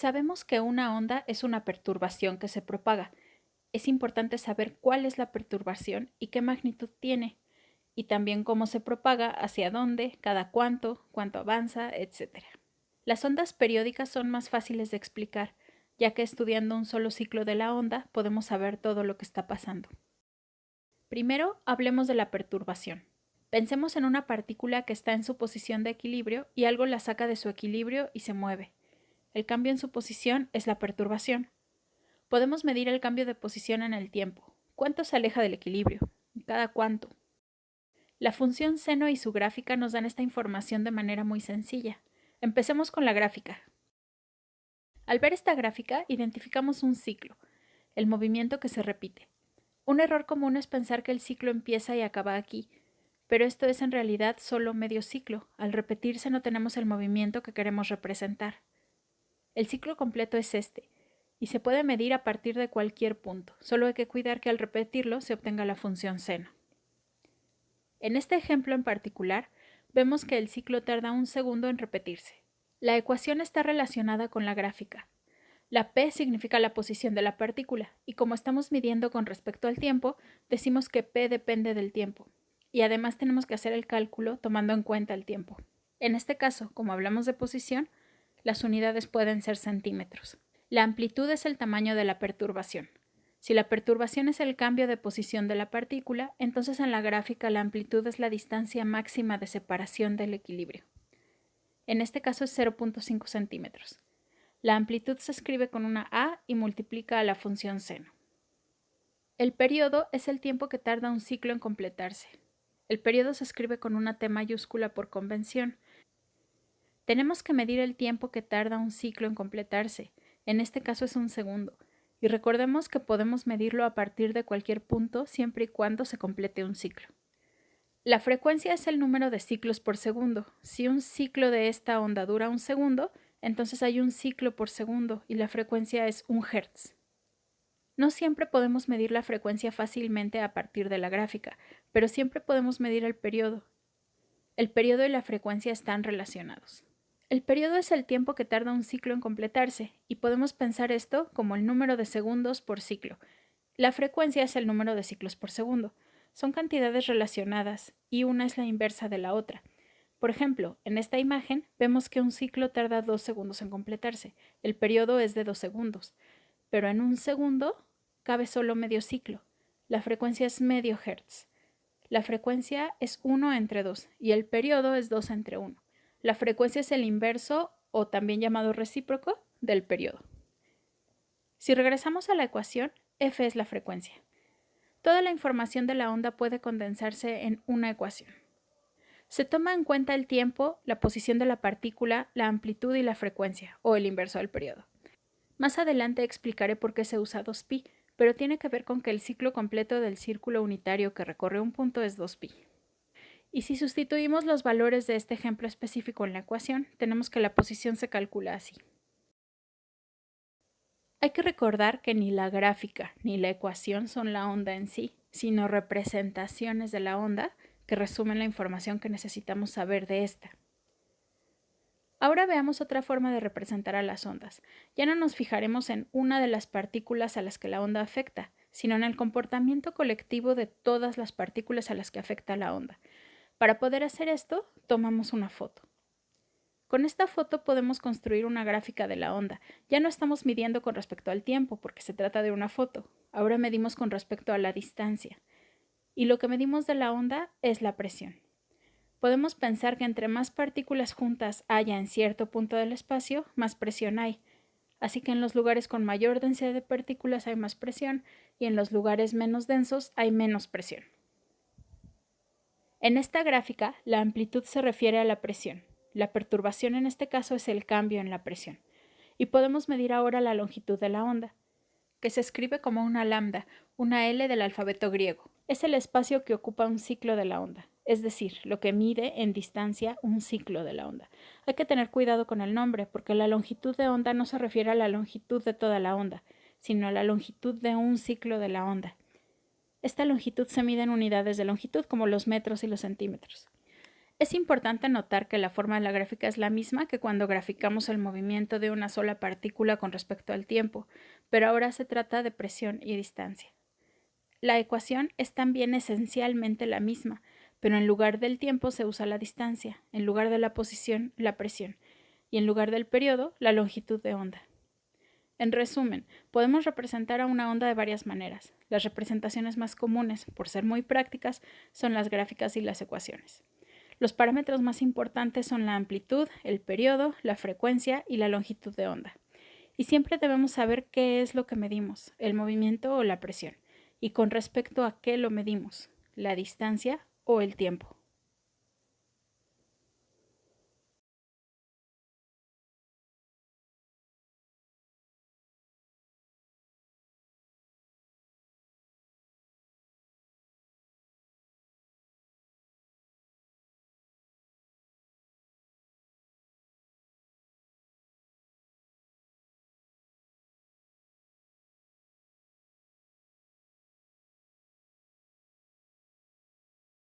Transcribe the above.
Sabemos que una onda es una perturbación que se propaga. Es importante saber cuál es la perturbación y qué magnitud tiene, y también cómo se propaga, hacia dónde, cada cuánto avanza, etc. Las ondas periódicas son más fáciles de explicar, ya que estudiando un solo ciclo de la onda podemos saber todo lo que está pasando. Primero, hablemos de la perturbación. Pensemos en una partícula que está en su posición de equilibrio y algo la saca de su equilibrio y se mueve. El cambio en su posición es la perturbación. Podemos medir el cambio de posición en el tiempo. ¿Cuánto se aleja del equilibrio? ¿Cada cuánto? La función seno y su gráfica nos dan esta información de manera muy sencilla. Empecemos con la gráfica. Al ver esta gráfica, identificamos un ciclo, el movimiento que se repite. Un error común es pensar que el ciclo empieza y acaba aquí, pero esto es en realidad solo medio ciclo. Al repetirse no tenemos el movimiento que queremos representar. El ciclo completo es este, y se puede medir a partir de cualquier punto, solo hay que cuidar que al repetirlo se obtenga la función seno. En este ejemplo en particular, vemos que el ciclo tarda 1 segundo en repetirse. La ecuación está relacionada con la gráfica. La p significa la posición de la partícula, y como estamos midiendo con respecto al tiempo, decimos que p depende del tiempo, y además tenemos que hacer el cálculo tomando en cuenta el tiempo. En este caso, como hablamos de posición, las unidades pueden ser centímetros. La amplitud es el tamaño de la perturbación. Si la perturbación es el cambio de posición de la partícula, entonces en la gráfica la amplitud es la distancia máxima de separación del equilibrio. En este caso es 0.5 centímetros. La amplitud se escribe con una A y multiplica a la función seno. El periodo es el tiempo que tarda un ciclo en completarse. El periodo se escribe con una T mayúscula por convención. Tenemos que medir el tiempo que tarda un ciclo en completarse. En este caso es 1 segundo. Y recordemos que podemos medirlo a partir de cualquier punto siempre y cuando se complete un ciclo. La frecuencia es el número de ciclos por segundo. Si un ciclo de esta onda dura 1 segundo, entonces hay un ciclo por segundo y la frecuencia es 1 Hz. No siempre podemos medir la frecuencia fácilmente a partir de la gráfica, pero siempre podemos medir el periodo. El periodo y la frecuencia están relacionados. El periodo es el tiempo que tarda un ciclo en completarse, y podemos pensar esto como el número de segundos por ciclo. La frecuencia es el número de ciclos por segundo. Son cantidades relacionadas, y una es la inversa de la otra. Por ejemplo, en esta imagen vemos que un ciclo tarda 2 segundos en completarse. El periodo es de 2 segundos. Pero en 1 segundo cabe solo medio ciclo. La frecuencia es medio Hertz. La frecuencia es 1 entre 2 y el periodo es 2 entre 1. La frecuencia es el inverso, o también llamado recíproco, del periodo. Si regresamos a la ecuación, F es la frecuencia. Toda la información de la onda puede condensarse en una ecuación. Se toma en cuenta el tiempo, la posición de la partícula, la amplitud y la frecuencia, o el inverso del periodo. Más adelante explicaré por qué se usa 2π, pero tiene que ver con que el ciclo completo del círculo unitario que recorre un punto es 2π. Y si sustituimos los valores de este ejemplo específico en la ecuación, tenemos que la posición se calcula así. Hay que recordar que ni la gráfica ni la ecuación son la onda en sí, sino representaciones de la onda que resumen la información que necesitamos saber de esta. Ahora veamos otra forma de representar a las ondas. Ya no nos fijaremos en una de las partículas a las que la onda afecta, sino en el comportamiento colectivo de todas las partículas a las que afecta la onda. Para poder hacer esto, tomamos una foto. Con esta foto podemos construir una gráfica de la onda. Ya no estamos midiendo con respecto al tiempo, porque se trata de una foto. Ahora medimos con respecto a la distancia. Y lo que medimos de la onda es la presión. Podemos pensar que entre más partículas juntas haya en cierto punto del espacio, más presión hay. Así que en los lugares con mayor densidad de partículas hay más presión y en los lugares menos densos hay menos presión. En esta gráfica, la amplitud se refiere a la presión. La perturbación en este caso es el cambio en la presión. Y podemos medir ahora la longitud de la onda, que se escribe como una lambda, una L del alfabeto griego. Es el espacio que ocupa un ciclo de la onda, es decir, lo que mide en distancia un ciclo de la onda. Hay que tener cuidado con el nombre, porque la longitud de onda no se refiere a la longitud de toda la onda, sino a la longitud de un ciclo de la onda. Esta longitud se mide en unidades de longitud, como los metros y los centímetros. Es importante notar que la forma de la gráfica es la misma que cuando graficamos el movimiento de una sola partícula con respecto al tiempo, pero ahora se trata de presión y distancia. La ecuación es también esencialmente la misma, pero en lugar del tiempo se usa la distancia, en lugar de la posición, la presión, y en lugar del periodo, la longitud de onda. En resumen, podemos representar a una onda de varias maneras. Las representaciones más comunes, por ser muy prácticas, son las gráficas y las ecuaciones. Los parámetros más importantes son la amplitud, el periodo, la frecuencia y la longitud de onda. Y siempre debemos saber qué es lo que medimos, el movimiento o la presión, y con respecto a qué lo medimos, la distancia o el tiempo.